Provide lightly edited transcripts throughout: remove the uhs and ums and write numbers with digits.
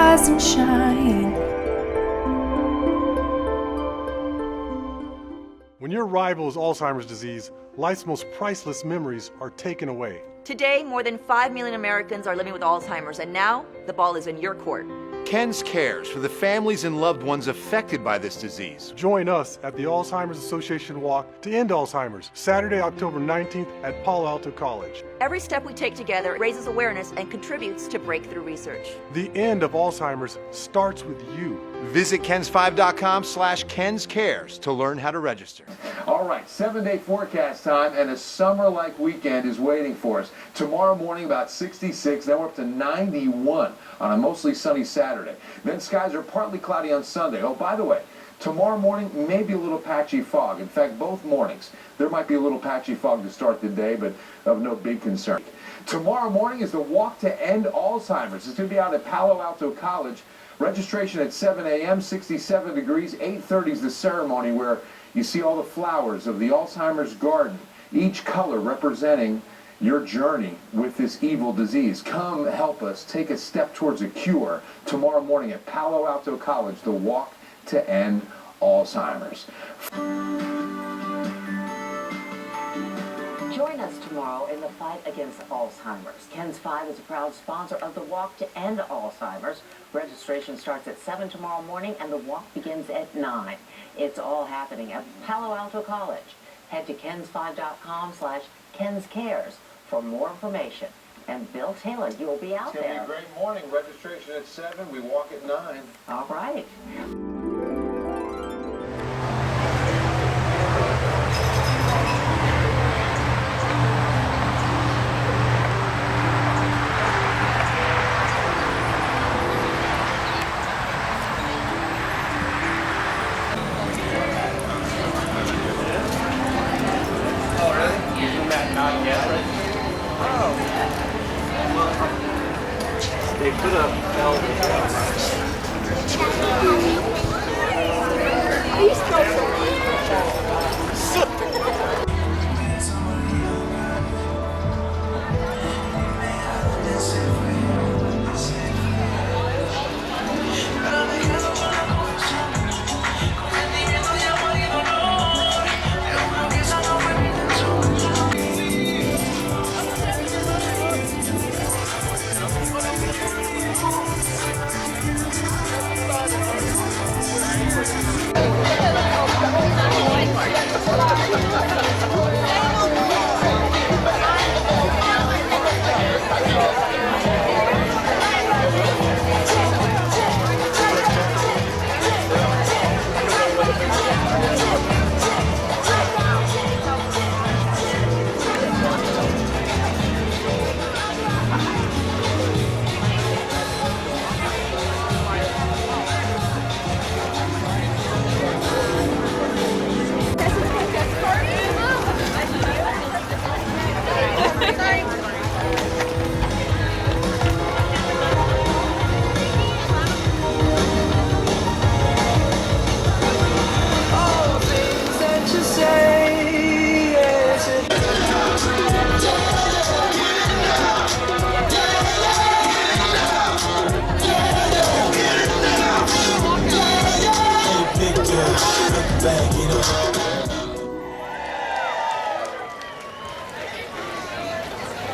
rise and shine. When your rival is Alzheimer's disease, life's most priceless memories are taken away. Today, more than 5 million Americans are living with Alzheimer's, and now the ball is in your court. KENS cares for the families and loved ones affected by this disease. Join us at the Alzheimer's Association Walk to End Alzheimer's, Saturday, October 19th at Palo Alto College. Every step we take together raises awareness and contributes to breakthrough research. The end of Alzheimer's starts with you. Visit KENS5.com/KENScares to learn how to register. All right, 7-day forecast time, and a summer-like weekend is waiting for us. Tomorrow morning, about 66, then we're up to 91 on a mostly sunny Saturday. Then skies are partly cloudy on Sunday. Oh, by the way, tomorrow morning, maybe a little patchy fog. In fact, both mornings, there might be a little patchy fog to start the day, but of no big concern. Tomorrow morning is the Walk to End Alzheimer's. It's going to be out at Palo Alto College. Registration at 7 a.m., 67 degrees, 8:30 is the ceremony where you see all the flowers of the Alzheimer's garden, each color representing your journey with this evil disease. Come help us take a step towards a cure tomorrow morning at Palo Alto College, the Walk to End Alzheimer's. Join us tomorrow in the fight against Alzheimer's. KENS5 is a proud sponsor of the Walk to End Alzheimer's. Registration starts at 7 tomorrow morning and the walk begins at 9. It's all happening at Palo Alto College. Head to KENS5.com/KENScares for more information. And Bill Taylor, you'll be out there. It's going to be a great morning. Registration at 7. We walk at 9. All right. They put up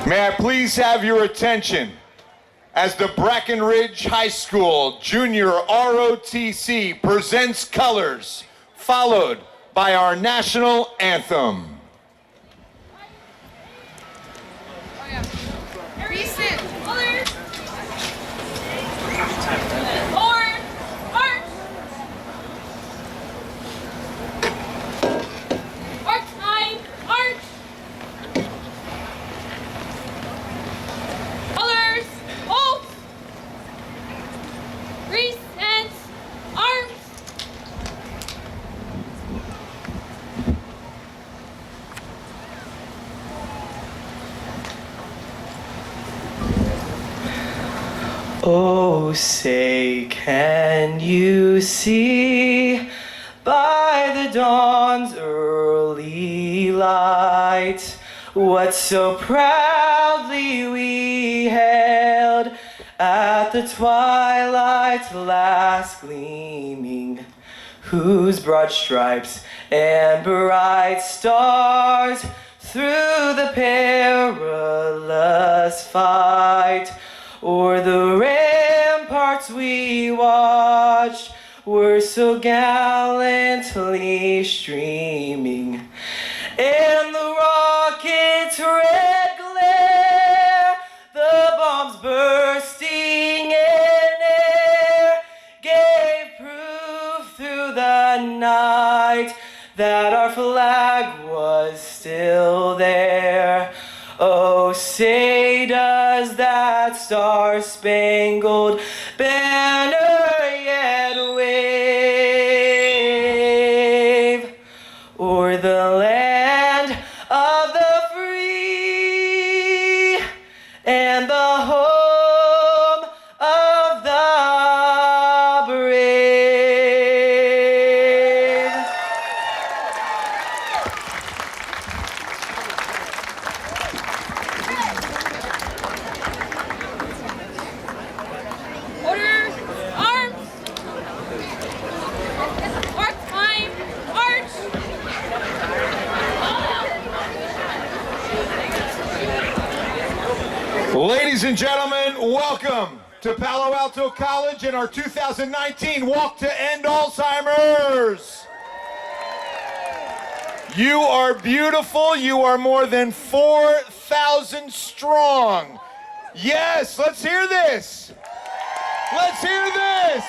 May I please have your attention as the Brackenridge High School Junior ROTC presents colors, followed by our national anthem. Recent colors. Forward, march. March 9, march. Colors, hold. Recent arms. Oh, say, can you see by the dawn's early light what so proudly we hailed at the twilight's last gleaming, whose broad stripes and bright stars through the perilous fight o'er the ramparts we watched were so gallantly streaming, and the rocket's red glare, the bombs bursting in air, gave proof through the night that our flag was still there. Oh, say does that star-spangled banner yet wave o'er the land of the free and the home of the brave. Order, arms. Mark time, march. Ladies and gentlemen, welcome to Palo Alto College and our 2019 Walk to End Alzheimer's. You are beautiful. You are more than 4,000 strong. Yes, let's hear this. Let's hear this.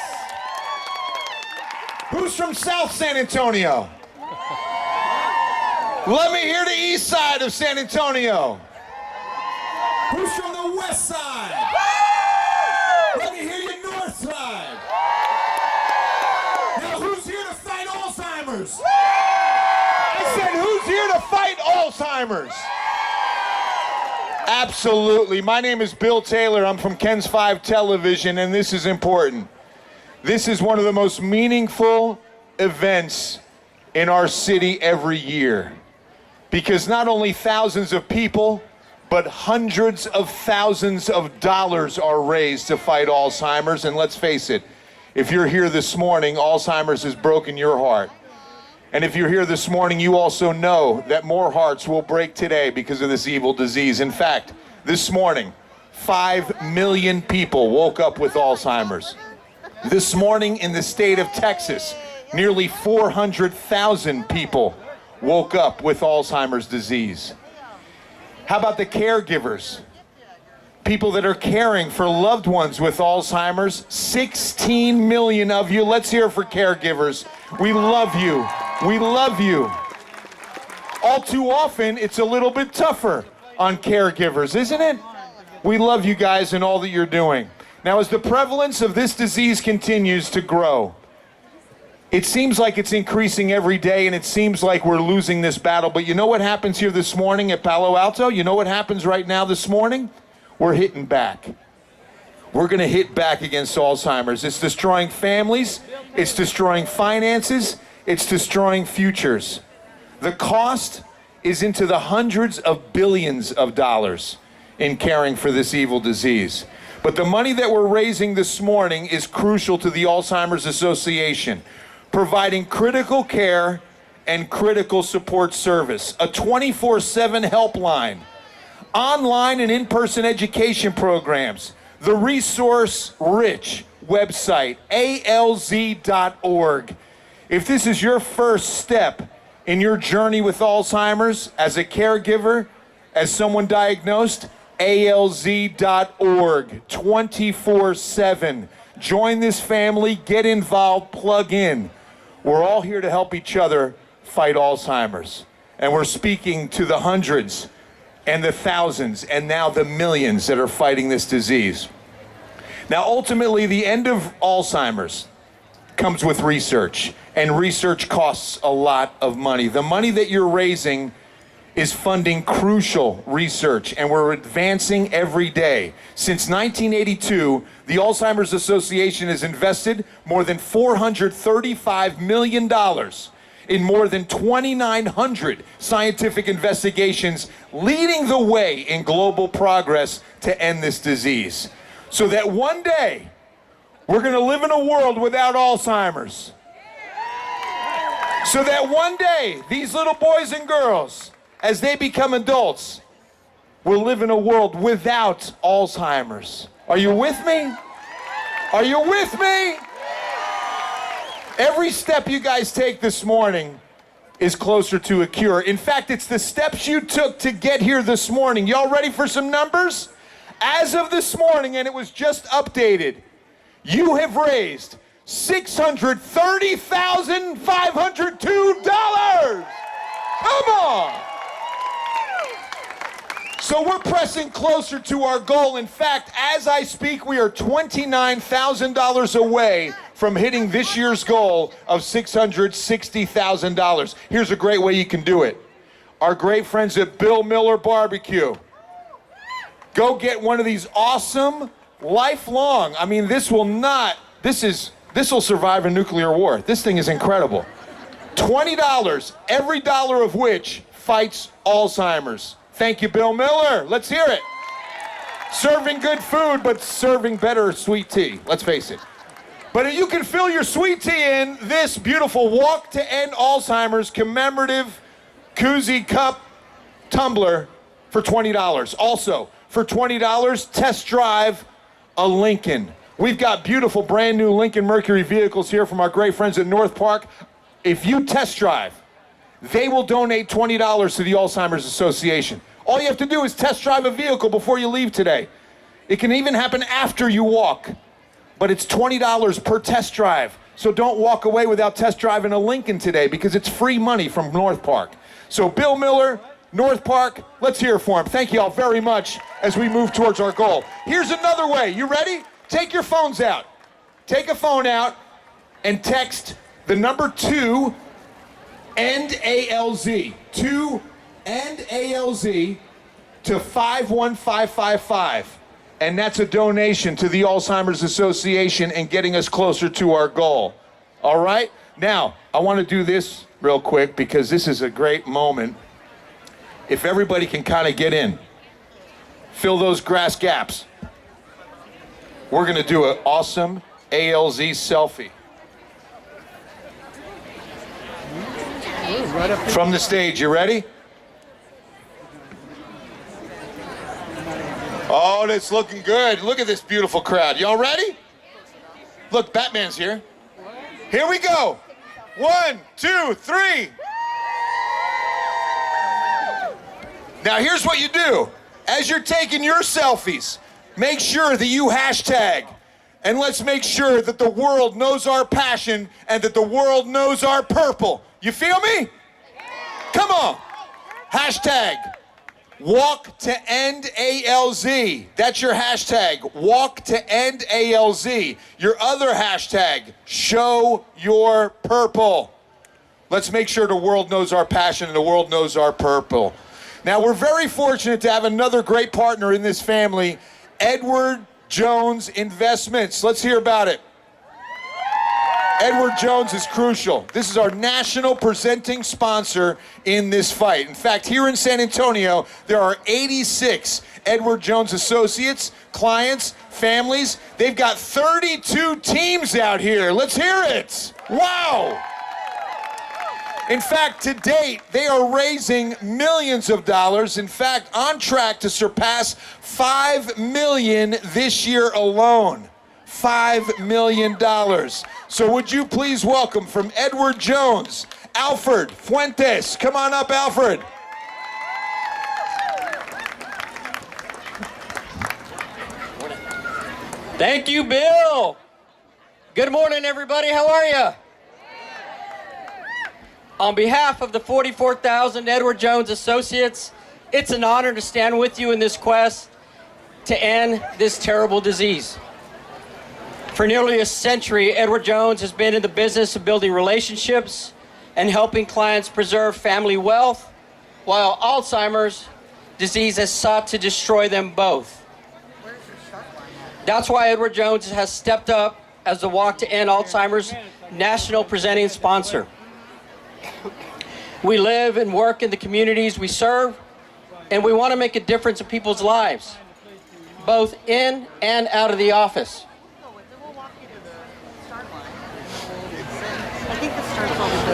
Who's from South San Antonio? Let me hear the east side of San Antonio. Who's from the west side? Let me hear your north side. Now, who's here to fight Alzheimer's? I said, who's here to fight Alzheimer's? Absolutely. My name is Bill Taylor. I'm from KENS5 Television, and this is important. This is one of the most meaningful events in our city every year, because not only thousands of people, but hundreds of thousands of dollars are raised to fight Alzheimer's. And let's face it, if you're here this morning, Alzheimer's has broken your heart. And if you're here this morning, you also know that more hearts will break today because of this evil disease. In fact, this morning, 5 million people woke up with Alzheimer's. This morning in the state of Texas, nearly 400,000 people woke up with Alzheimer's disease. How about the caregivers? People that are caring for loved ones with Alzheimer's. 16 million of you. Let's hear it for caregivers. We love you. We love you. All too often, it's a little bit tougher on caregivers, isn't it? We love you guys and all that you're doing. Now, as the prevalence of this disease continues to grow, it seems like it's increasing every day, and it seems like we're losing this battle. But you know what happens here this morning at Palo Alto? You know what happens right now this morning? We're hitting back. We're going to hit back against Alzheimer's. It's destroying families. It's destroying finances. It's destroying futures. The cost is into the hundreds of billions of dollars in caring for this evil disease. But the money that we're raising this morning is crucial to the Alzheimer's Association, providing critical care and critical support service, a 24/7 helpline, online and in-person education programs, the resource-rich website, alz.org. If this is your first step in your journey with Alzheimer's, as a caregiver, as someone diagnosed, alz.org, 24/7. Join this family, get involved, plug in. We're all here to help each other fight Alzheimer's. And we're speaking to the hundreds and the thousands and now the millions that are fighting this disease. Now, ultimately, the end of Alzheimer's comes with research, and research costs a lot of money. The money that you're raising is funding crucial research, and we're advancing every day. Since 1982, the Alzheimer's Association has invested more than $435 million in more than 2,900 scientific investigations, leading the way in global progress to end this disease. so that one day we're going to live in a world without Alzheimer's. So that one day these little boys and girls, as they become adults, will live in a world without Alzheimer's. Are you with me? Are you with me? Every step you guys take this morning is closer to a cure. In fact, it's the steps you took to get here this morning. Y'all ready for some numbers? As of this morning, and it was just updated, you have raised $630,502. Come on! So we're pressing closer to our goal. In fact, as I speak, we are $29,000 away from hitting this year's goal of $660,000. Here's a great way you can do it. Our great friends at Bill Miller Barbecue. Go get one of these awesome, lifelong, I mean, this will survive a nuclear war. This thing is incredible. $20, every dollar of which fights Alzheimer's. Thank you, Bill Miller. Let's hear it. Serving good food, but serving better sweet tea. Let's face it. But you can fill your sweet tea in this beautiful Walk to End Alzheimer's commemorative koozie cup tumbler for $20. Also, for $20, test drive a Lincoln. We've got beautiful brand new Lincoln Mercury vehicles here from our great friends at North Park. If you test drive, they will donate $20 to the Alzheimer's Association. All you have to do is test drive a vehicle before you leave today. It can even happen after you walk, but it's $20 per test drive. So don't walk away without test driving a Lincoln today, because it's free money from North Park. So Bill Miller, North Park, let's hear it for him. Thank you all very much as we move towards our goal. Here's another way. You ready? Take your phones out. Take a phone out and text the number 2 End ALZ. 2 End ALZ to 51555. And that's a donation to the Alzheimer's Association and getting us closer to our goal. All right? Now, I want to do this real quick because this is a great moment. If everybody can kind of get in, fill those grass gaps. We're going to do an awesome ALZ selfie. From the stage, you ready? Oh, that's looking good. Look at this beautiful crowd. Y'all ready? Look, Batman's here. Here we go. 1, 2, 3. Now here's what you do. As you're taking your selfies, make sure that you hashtag. And let's make sure that the world knows our passion and that the world knows our purple. You feel me? Come on. Hashtag Walk to End ALZ. That's your hashtag. Walk to End ALZ. Your other hashtag, Show Your Purple. Let's make sure the world knows our passion and the world knows our purple. Now, we're very fortunate to have another great partner in this family, Edward Jones Investments. Let's hear about it. Edward Jones is crucial. This is our national presenting sponsor in this fight. In fact, here in San Antonio, there are 86 Edward Jones associates, clients, families. They've got 32 teams out here. Let's hear it. Wow. In fact, to date, they are raising millions of dollars. In fact, on track to surpass $5 million this year alone. $5 million. So would you please welcome from Edward Jones, Alfred Fuentes. Come on up, Alfred. Thank you, Bill. Good morning, everybody. How are you? On behalf of the 44,000 Edward Jones associates, it's an honor to stand with you in this quest to end this terrible disease. For nearly a century, Edward Jones has been in the business of building relationships and helping clients preserve family wealth, while Alzheimer's disease has sought to destroy them both. That's why Edward Jones has stepped up as the Walk to End Alzheimer's national presenting sponsor. We live and work in the communities we serve, and we want to make a difference in people's lives. both in and out of the office.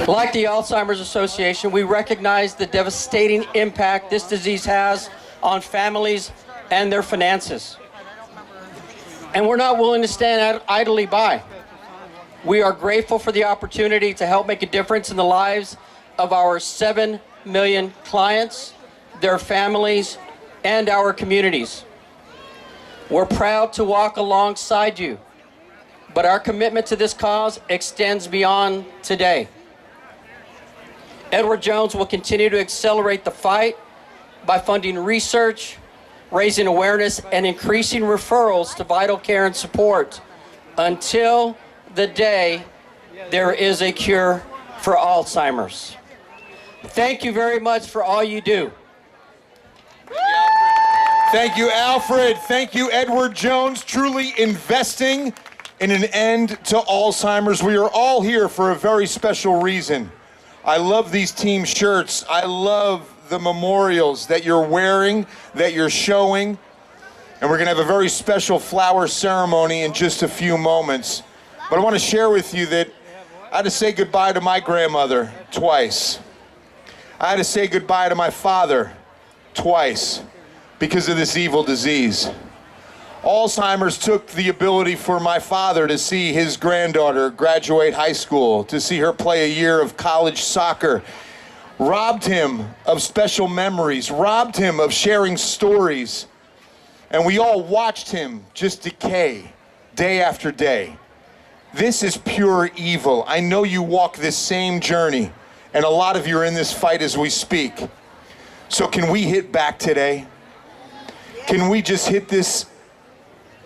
Like the Alzheimer's Association, we recognize the devastating impact this disease has on families and their finances. And we're not willing to stand idly by. We are grateful for the opportunity to help make a difference in the lives of our 7 million clients, their families, and our communities. We're proud to walk alongside you, but our commitment to this cause extends beyond today. Edward Jones will continue to accelerate the fight by funding research, raising awareness, and increasing referrals to vital care and support until the day there is a cure for Alzheimer's. Thank you very much for all you do. Thank you, Alfred. Thank you, Edward Jones, truly investing in an end to Alzheimer's. We are all here for a very special reason. I love these team shirts. I love the memorials that you're wearing, that you're showing. And we're going to have a very special flower ceremony in just a few moments. But I want to share with you that I had to say goodbye to my grandmother twice. I had to say goodbye to my father twice because of this evil disease. Alzheimer's took the ability for my father to see his granddaughter graduate high school, to see her play a year of college soccer, robbed him of special memories, robbed him of sharing stories. And we all watched him just decay day after day. This is pure evil. I know you walk this same journey, and a lot of you are in this fight as we speak. So can we hit back today? Can we just hit this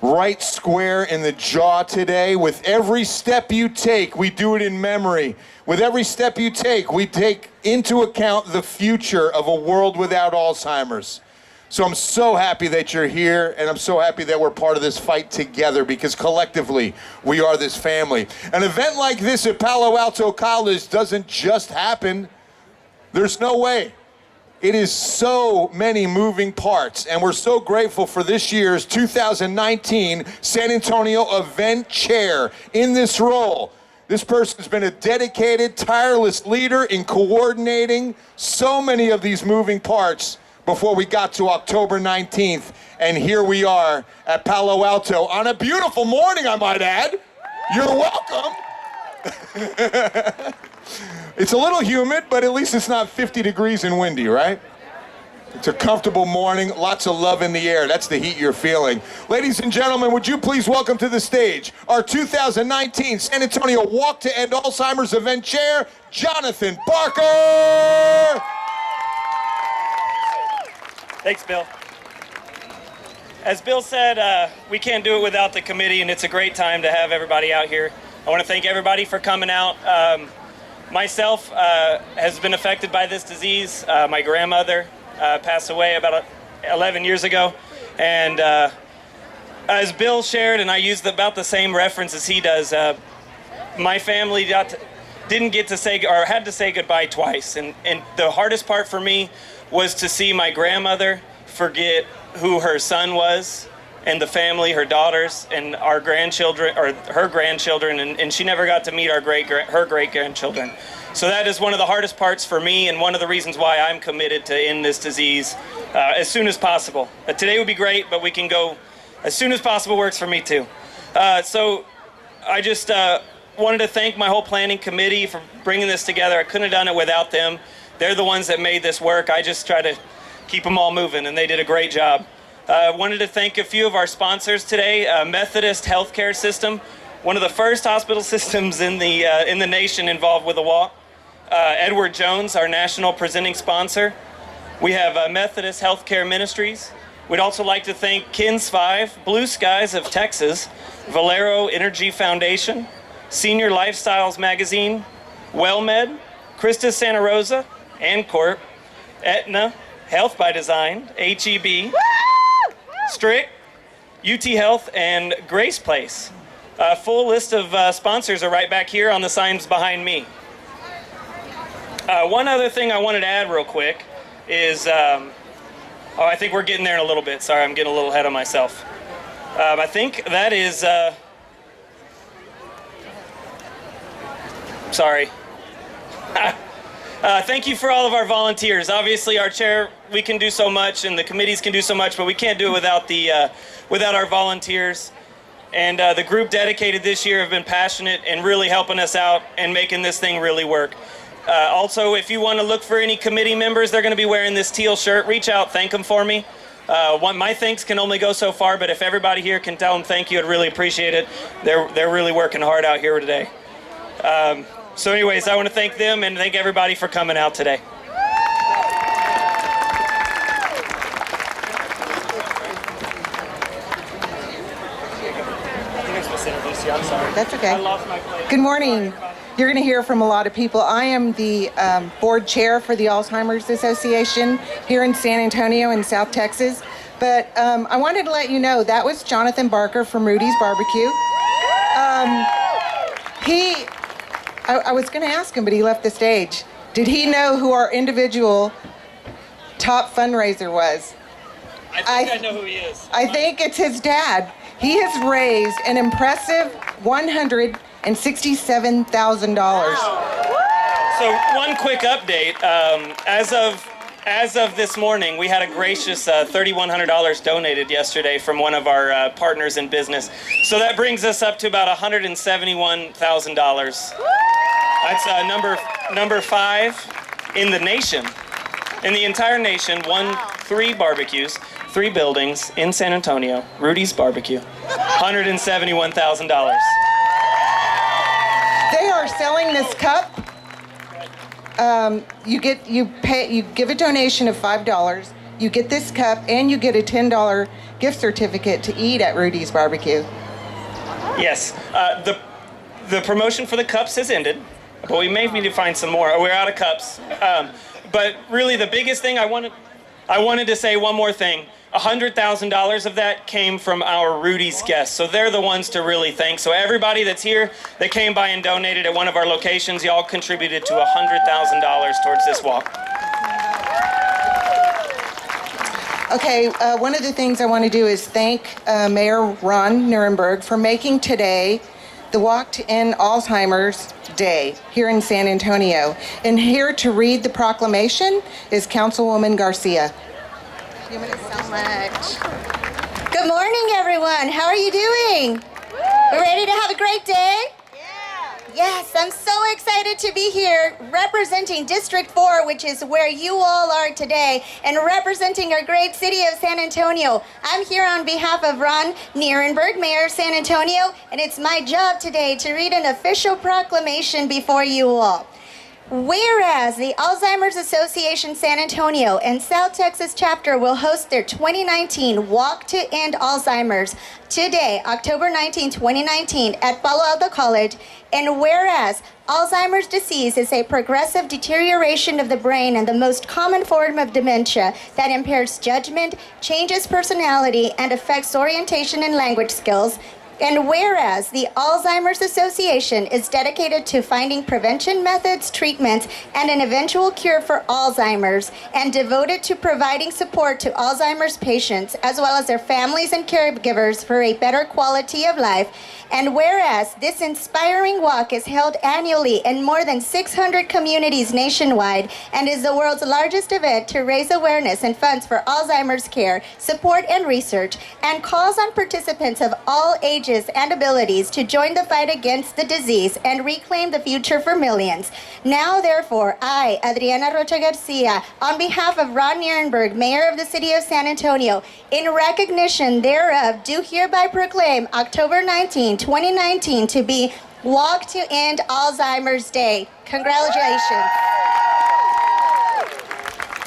right square in the jaw today? With every step you take, we do it in memory. With every step you take, we take into account the future of a world without Alzheimer's. So I'm so happy that you're here, and I'm so happy that we're part of this fight together, because collectively, we are this family. An event like this at Palo Alto College doesn't just happen. There's no way. It is so many moving parts, and we're so grateful for this year's 2019 San Antonio Event Chair in this role. This person's been a dedicated, tireless leader in coordinating so many of these moving parts before we got to October 19th, and here we are at Palo Alto on a beautiful morning, I might add. You're welcome. It's a little humid, but at least it's not 50 degrees and windy, right? It's a comfortable morning, lots of love in the air. That's the heat you're feeling. Ladies and gentlemen, would you please welcome to the stage our 2019 San Antonio Walk to End Alzheimer's Event Chair, Jonathan Barker! Thanks, Bill. As Bill said, we can't do it without the committee, and it's a great time to have everybody out here. I want to thank everybody for coming out. Myself has been affected by this disease. My grandmother passed away about 11 years ago, and as Bill shared, and I used about the same reference as he does, my family didn't get to say, or had to say goodbye twice, and the hardest part for me was to see my grandmother forget who her son was, and the family, her daughters, and our grandchildren, or her grandchildren, and she never got to meet her great-grandchildren. So that is one of the hardest parts for me, and one of the reasons why I'm committed to end this disease as soon as possible. Today would be great, but we can go as soon as possible. Works for me too. So I just wanted to thank my whole planning committee for bringing this together. I couldn't have done it without them. They're the ones that made this work. I just try to keep them all moving, and they did a great job. I wanted to thank a few of our sponsors today. Methodist Healthcare System, one of the first hospital systems in the nation involved with a walk. Edward Jones, our national presenting sponsor. We have Methodist Healthcare Ministries. We'd also like to thank KENS5, Blue Skies of Texas, Valero Energy Foundation, Senior Lifestyles Magazine, WellMed, Christus Santa Rosa, Ancorp, Aetna, Health by Design, HEB, Strict, UT Health, and Grace Place. A full list of sponsors are right back here on the signs behind me. One other thing I wanted to add real quick is, I think we're getting there in a little bit. Sorry, I'm getting a little ahead of myself. I think that is, sorry. Thank you for all of our volunteers. Obviously, our chair, we can do so much, and the committees can do so much, but we can't do it without our volunteers. And the group dedicated this year have been passionate and really helping us out and making this thing really work. Also, if you want to look for any committee members, they're going to be wearing this teal shirt. Reach out, thank them for me. My thanks can only go so far, but if everybody here can tell them thank you, I'd really appreciate it. They're really working hard out here today. So anyways, I want to thank them and thank everybody for coming out today. I'm sorry. That's okay. I lost my place. Good morning. You're going to hear from a lot of people. I am the board chair for the Alzheimer's Association here in San Antonio in South Texas. But I wanted to let you know that was Jonathan Barker from Rudy's Barbecue. I was going to ask him, but he left the stage. Did he know who our individual top fundraiser was? I think I know who he is. I think it's his dad. He has raised an impressive $167,000. So one quick update. As of this morning, we had a gracious $3,100 donated yesterday from one of our partners in business. So that brings us up to about $171,000. That's number 5 in the nation, in the entire nation. 3 barbecues, 3 buildings in San Antonio. Rudy's Barbecue, $171,000. They are selling this cup. You give a donation of $5. You get this cup, and you get a $10 gift certificate to eat at Rudy's Barbecue. Yes, the promotion for the cups has ended, but we may need to find some more. We're out of cups. But really, the biggest thing I wanted to say one more thing. $100,000 of that came from our Rudy's guests. So they're the ones to really thank. So everybody that's here that came by and donated at one of our locations, y'all contributed to $100,000 towards this walk. Okay, one of the things I want to do is thank Mayor Ron Nirenberg for making today the Walk to End Alzheimer's Day here in San Antonio. And here to read the proclamation is Councilwoman Garcia. Thank you so much. Good morning, everyone. How are you doing? We're ready to have a great day? Yes, I'm so excited to be here representing District 4, which is where you all are today, and representing our great city of San Antonio. I'm here on behalf of Ron Nirenberg, Mayor of San Antonio, and it's my job today to read an official proclamation before you all. Whereas the Alzheimer's Association San Antonio and South Texas chapter will host their 2019 Walk to End Alzheimer's today, October 19, 2019, at Palo Alto College, and whereas Alzheimer's disease is a progressive deterioration of the brain and the most common form of dementia that impairs judgment, changes personality, and affects orientation and language skills, and whereas the Alzheimer's Association is dedicated to finding prevention methods, treatments, and an eventual cure for Alzheimer's, and devoted to providing support to Alzheimer's patients, as well as their families and caregivers for a better quality of life, and whereas this inspiring walk is held annually in more than 600 communities nationwide and is the world's largest event to raise awareness and funds for Alzheimer's care, support, and research, and calls on participants of all ages and abilities to join the fight against the disease and reclaim the future for millions. Now, therefore, I, Adriana Rocha Garcia, on behalf of Ron Nirenberg, Mayor of the City of San Antonio, in recognition thereof, do hereby proclaim October 19, 2019 to be Walk to End Alzheimer's Day. Congratulations.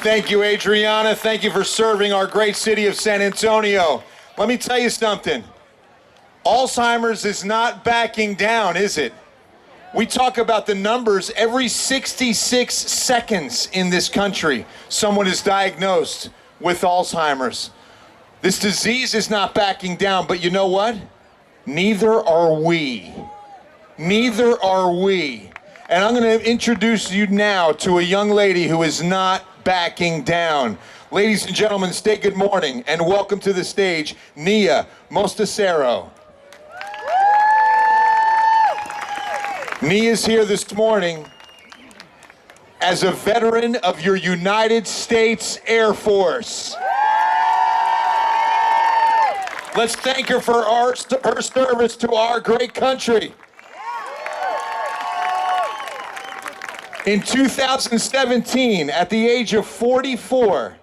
Thank you, Adriana. Thank you for serving our great city of San Antonio. Let me tell you something. Alzheimer's is not backing down, is it? We talk about the numbers. Every 66 seconds in this country, someone is diagnosed with Alzheimer's. This disease is not backing down, but you know what? Neither are we. Neither are we. And I'm going to introduce you now to a young lady who is not backing down. Ladies and gentlemen, say good morning and welcome to the stage, Nia Mostasero. Nia is here this morning as a veteran of your United States Air Force. Let's thank her for her service to our great country. In 2017, at the age of 44,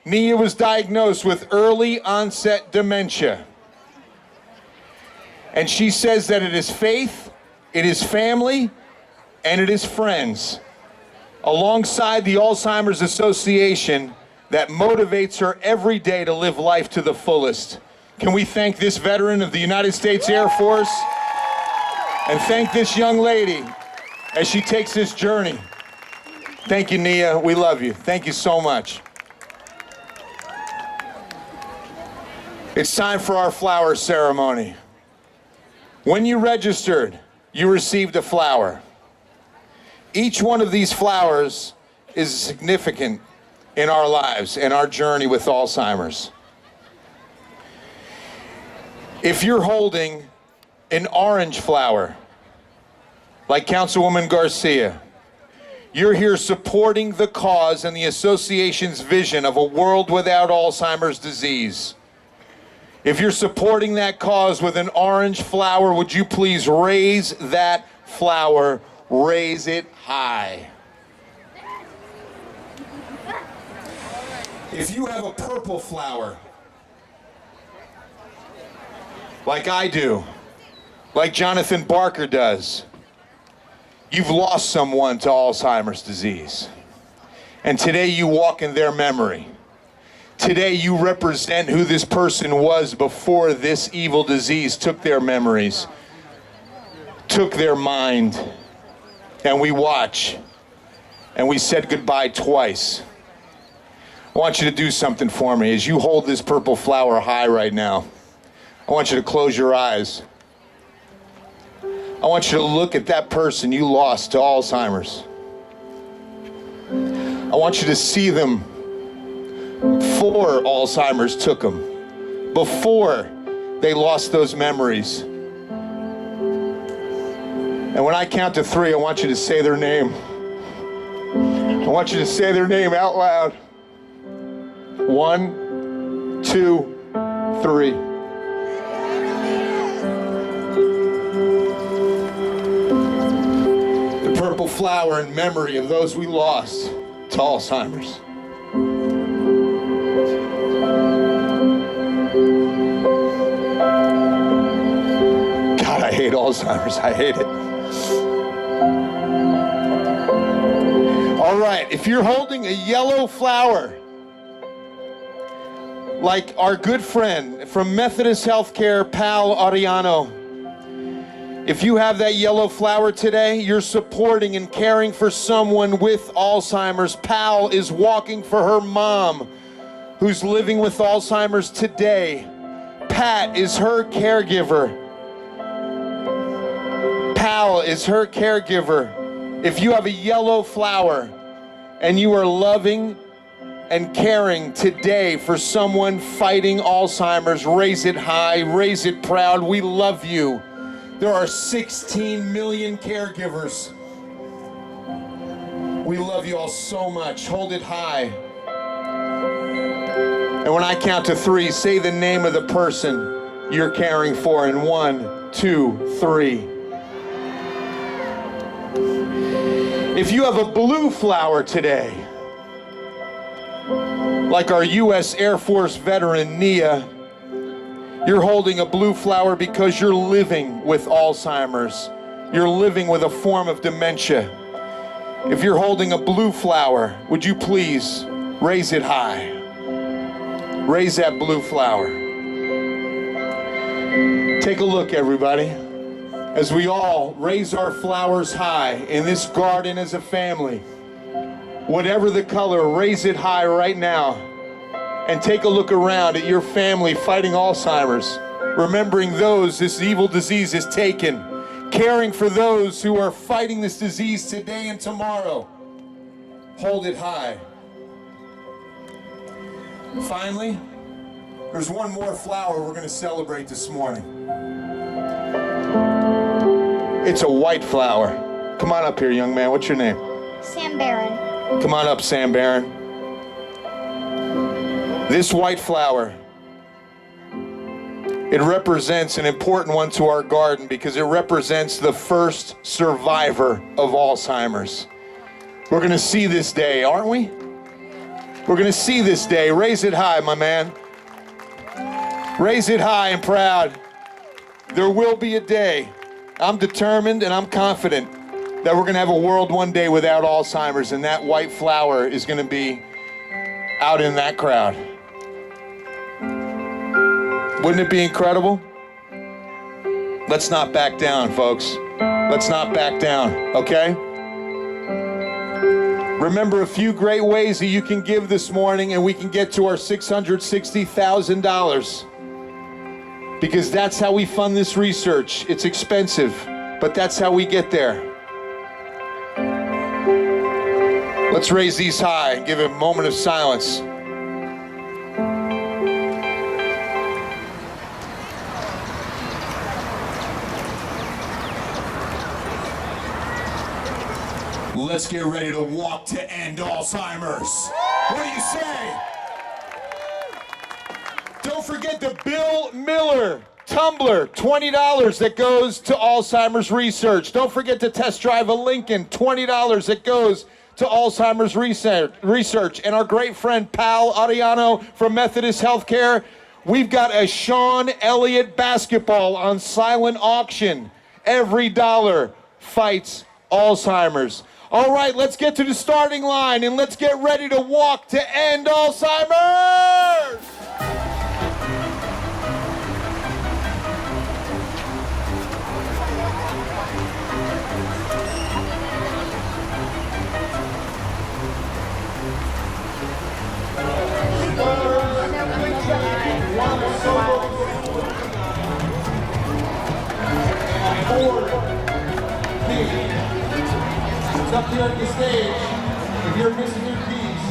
Nia was diagnosed with early-onset dementia. And she says that it is faith, it is family, and it is friends, alongside the Alzheimer's Association, that motivates her every day to live life to the fullest. Can we thank this veteran of the United States Air Force and thank this young lady as she takes this journey? Thank you, Nia. We love you. Thank you so much. It's time for our flower ceremony. When you registered, you received a flower. Each one of these flowers is significant in our lives and our journey with Alzheimer's. If you're holding an orange flower, like Councilwoman Garcia, you're here supporting the cause and the association's vision of a world without Alzheimer's disease. If you're supporting that cause with an orange flower, would you please raise that flower, raise it high. If you have a purple flower, like I do, like Jonathan Barker does, you've lost someone to Alzheimer's disease. And today you walk in their memory. Today you represent who this person was before this evil disease took their memories, took their mind, and we watch, and we said goodbye twice. I want you to do something for me. As you hold this purple flower high right now, I want you to close your eyes. I want you to look at that person you lost to Alzheimer's. I want you to see them before Alzheimer's took them, before they lost those memories. And when I count to 3, I want you to say their name. I want you to say their name out loud. 1, 2, 3. The purple flower in memory of those we lost to Alzheimer's. God, I hate Alzheimer's. I hate it. All right, if you're holding a yellow flower, like our good friend from Methodist Healthcare, Pal Ariano, if you have that yellow flower today, you're supporting and caring for someone with Alzheimer's. Pal is walking for her mom, who's living with Alzheimer's today. Pat is her caregiver. Pal is her caregiver. If you have a yellow flower and you are loving and caring today for someone fighting Alzheimer's, raise it high, raise it proud. We love you. There are 16 million caregivers. We love you all so much. Hold it high. And when I count to 3, say the name of the person you're caring for in 1, 2, 3. If you have a blue flower today, like our U.S. Air Force veteran, Nia, you're holding a blue flower because you're living with Alzheimer's. You're living with a form of dementia. If you're holding a blue flower, would you please raise it high? Raise that blue flower. Take a look, everybody, as we all raise our flowers high in this garden as a family. Whatever the color, raise it high right now. And take a look around at your family fighting Alzheimer's, remembering those this evil disease has taken, caring for those who are fighting this disease today and tomorrow. Hold it high. Finally, there's one more flower we're going to celebrate this morning. It's a white flower. Come on up here, young man. What's your name? Sam Barron. Come on up, Sam Barron. This white flower, it represents an important one to our garden because it represents the first survivor of Alzheimer's. We're going to see this day, aren't we? We're going to see this day. Raise it high, my man. Raise it high and proud. There will be a day. I'm determined and I'm confident that we're going to have a world one day without Alzheimer's, and that white flower is going to be out in that crowd. Wouldn't it be incredible? Let's not back down, folks. Let's not back down, okay? Remember a few great ways that you can give this morning, and we can get to our $660,000. Because that's how we fund this research. It's expensive, but that's how we get there. Let's raise these high and give a moment of silence. Let's get ready to walk to end Alzheimer's. What do you say? Don't forget the Bill Miller tumbler, $20 that goes to Alzheimer's research. Don't forget to test drive a Lincoln, $20 that goes to Alzheimer's research. And our great friend Pal Alto from Methodist Healthcare, we've got a Sean Elliott basketball on silent auction. Every dollar fights Alzheimer's. All right, let's get to the starting line and let's get ready to walk to end Alzheimer's! It's up here at the stage. If you're missing your keys.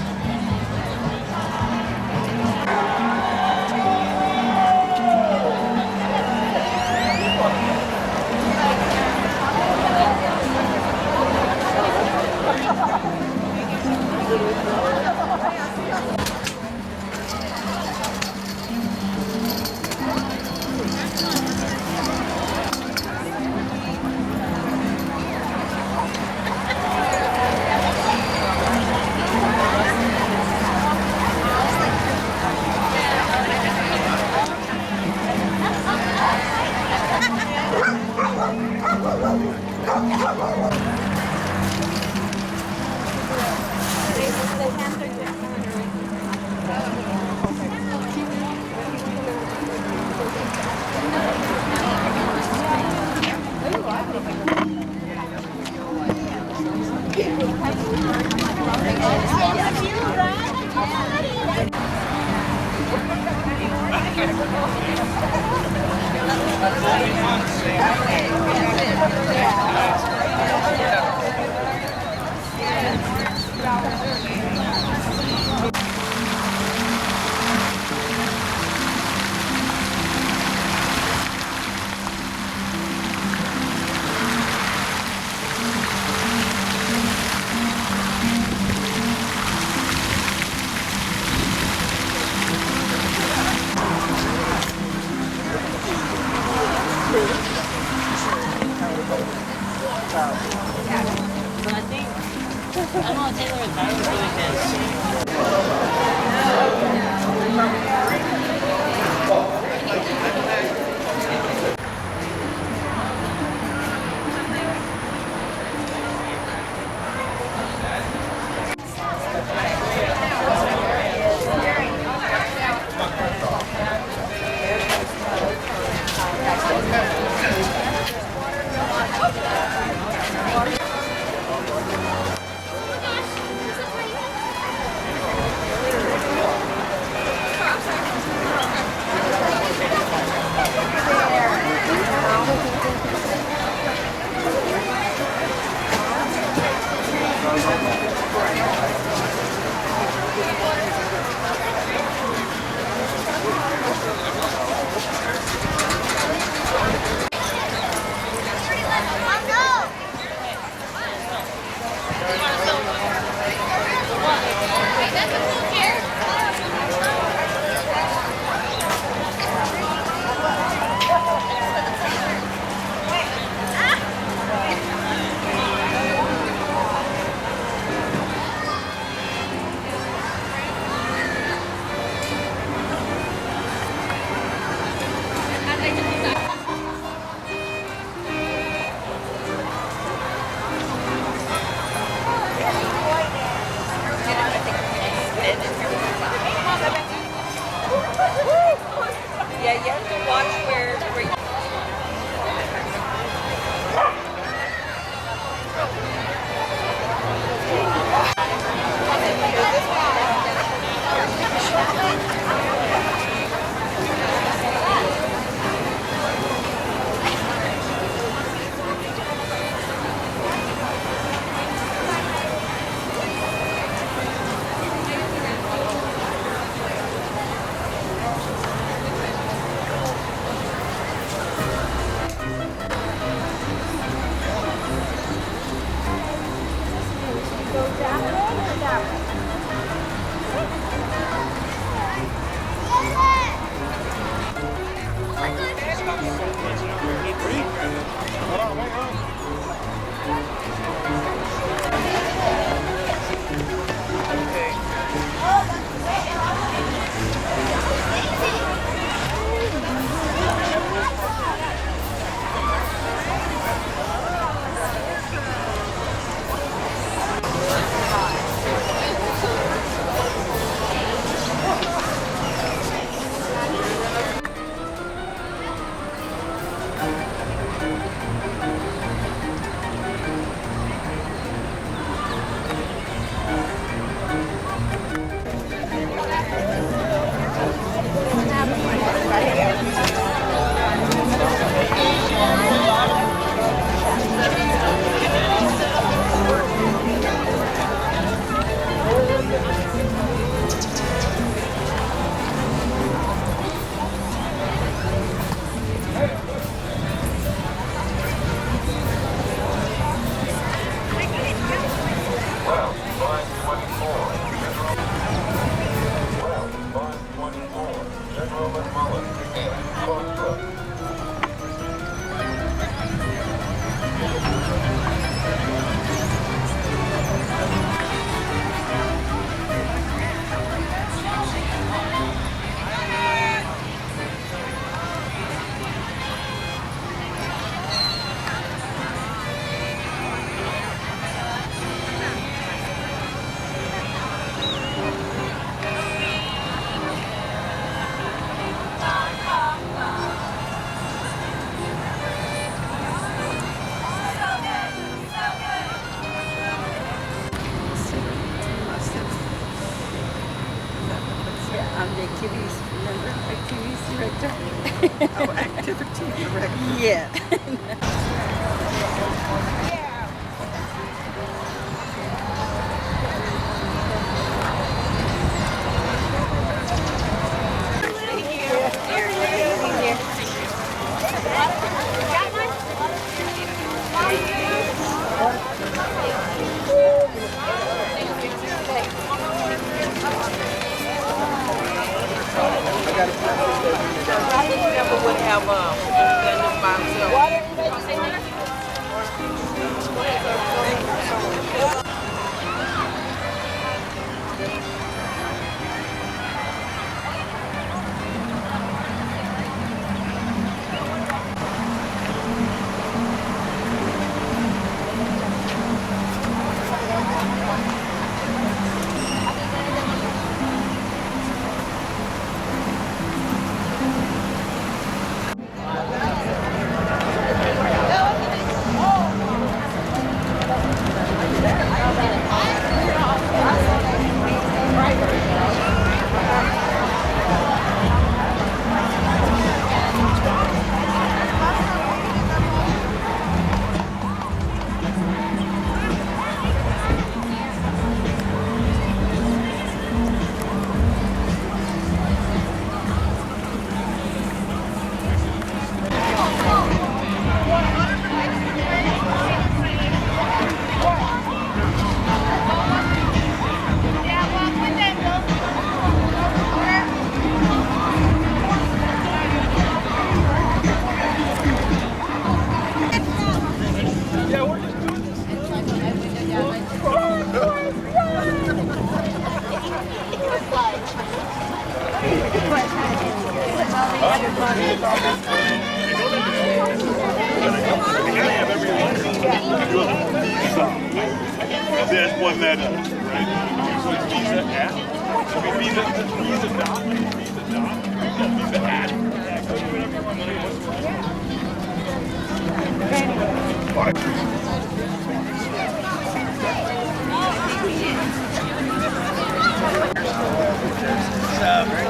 I'm the activities, remember? Activities director. Oh, activity director. Yeah. I think you never would have done this by himself. There's one that right? So it's Visa at. Visa dot. Visa at.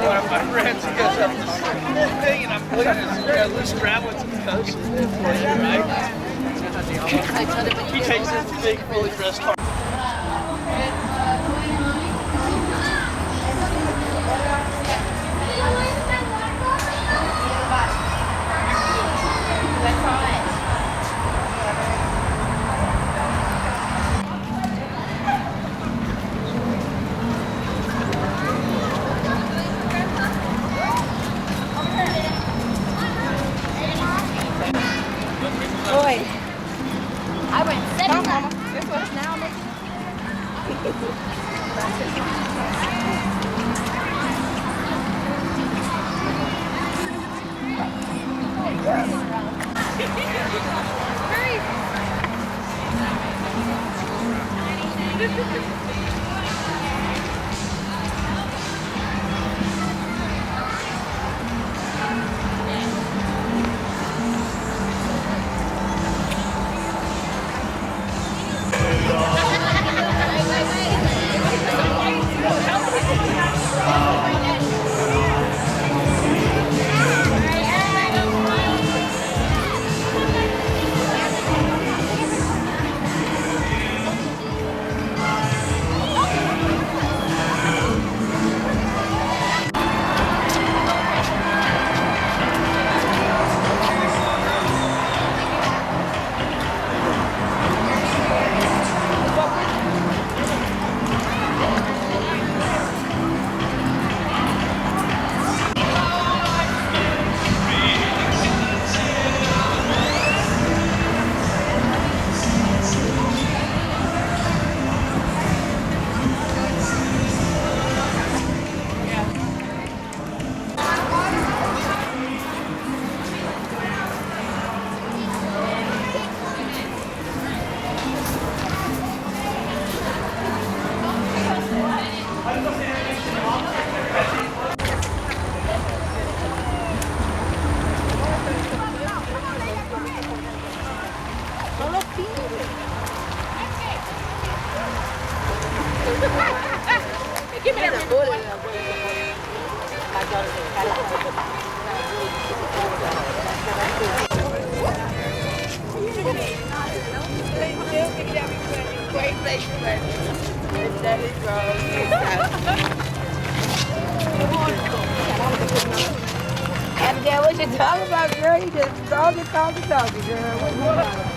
One of my friends, he goes up this whole thing, and I'm looking at this traveling to the coast, right? He takes this big, fully dressed car. Boy, Give me that bullet. Abigail, what you talking about, girl? You just talking, girl. What's going on?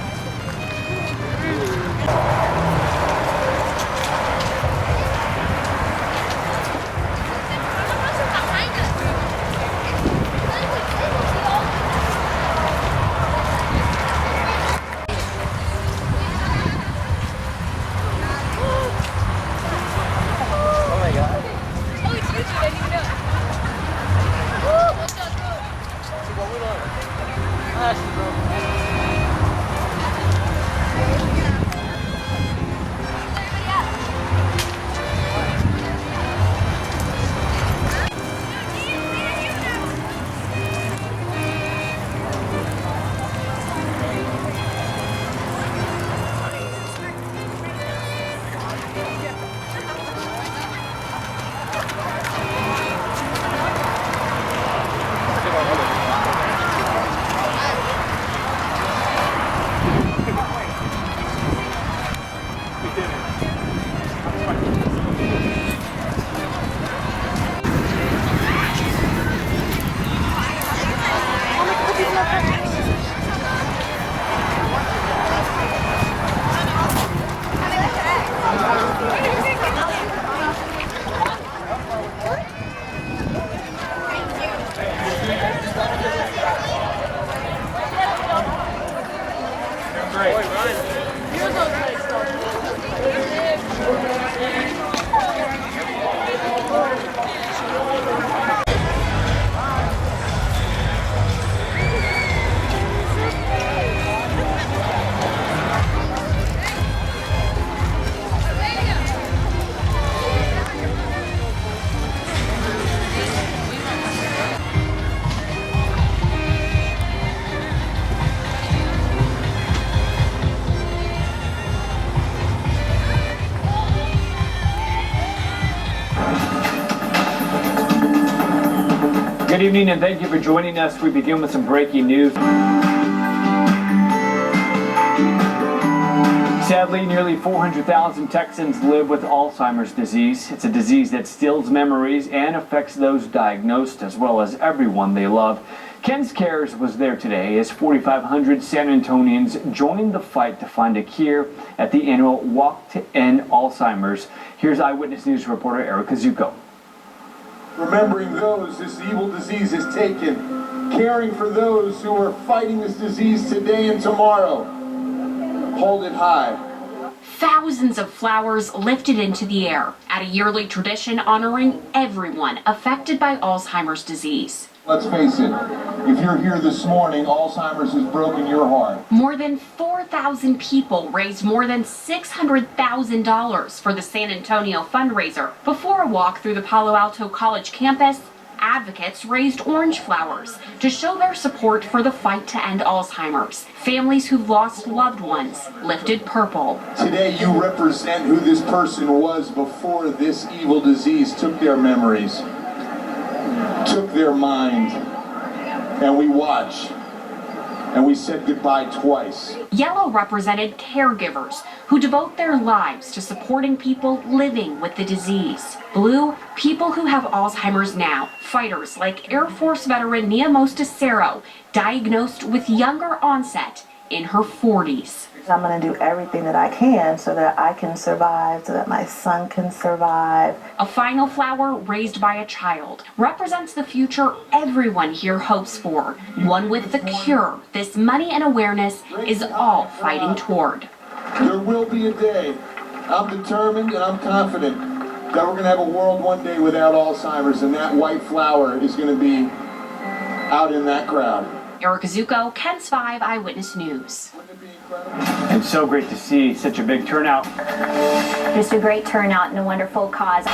Good evening and thank you for joining us. We begin with some breaking news. Sadly, nearly 400,000 Texans live with Alzheimer's disease. It's a disease that steals memories and affects those diagnosed as well as everyone they love. KENS Cares was there today as 4,500 San Antonians joined the fight to find a cure at the annual Walk to End Alzheimer's. Here's Eyewitness News reporter Erica Zuko. Remembering those this evil disease has taken, caring for those who are fighting this disease today and tomorrow. Hold it high. thousands of flowers lifted into the air at a yearly tradition honoring everyone affected by Alzheimer's disease. Let's face it, if you're here this morning, Alzheimer's has broken your heart. More than 4,000 people raised more than $600,000 for the San Antonio fundraiser. Before a walk through the Palo Alto College campus, advocates raised orange flowers to show their support for the fight to end Alzheimer's. Families who've lost loved ones lifted purple. Today you represent who this person was before this evil disease took their memories, took their mind, and we watch, and we said goodbye twice. Yellow represented caregivers who devote their lives to supporting people living with the disease. Blue, people who have Alzheimer's now, fighters like Air Force veteran Nia Mostacero, diagnosed with younger onset in her 40s. I'm going to do everything that I can so that I can survive, so that my son can survive. A final flower raised by a child represents the future everyone here hopes for, one with the cure this money and awareness is all fighting toward. There will be a day, I'm determined and I'm confident, that we're going to have a world one day without Alzheimer's, and that white flower is going to be out in that crowd. Erica Zucco, KENS5 Eyewitness News. And so great to see such a big turnout. Just a great turnout and a wonderful cause.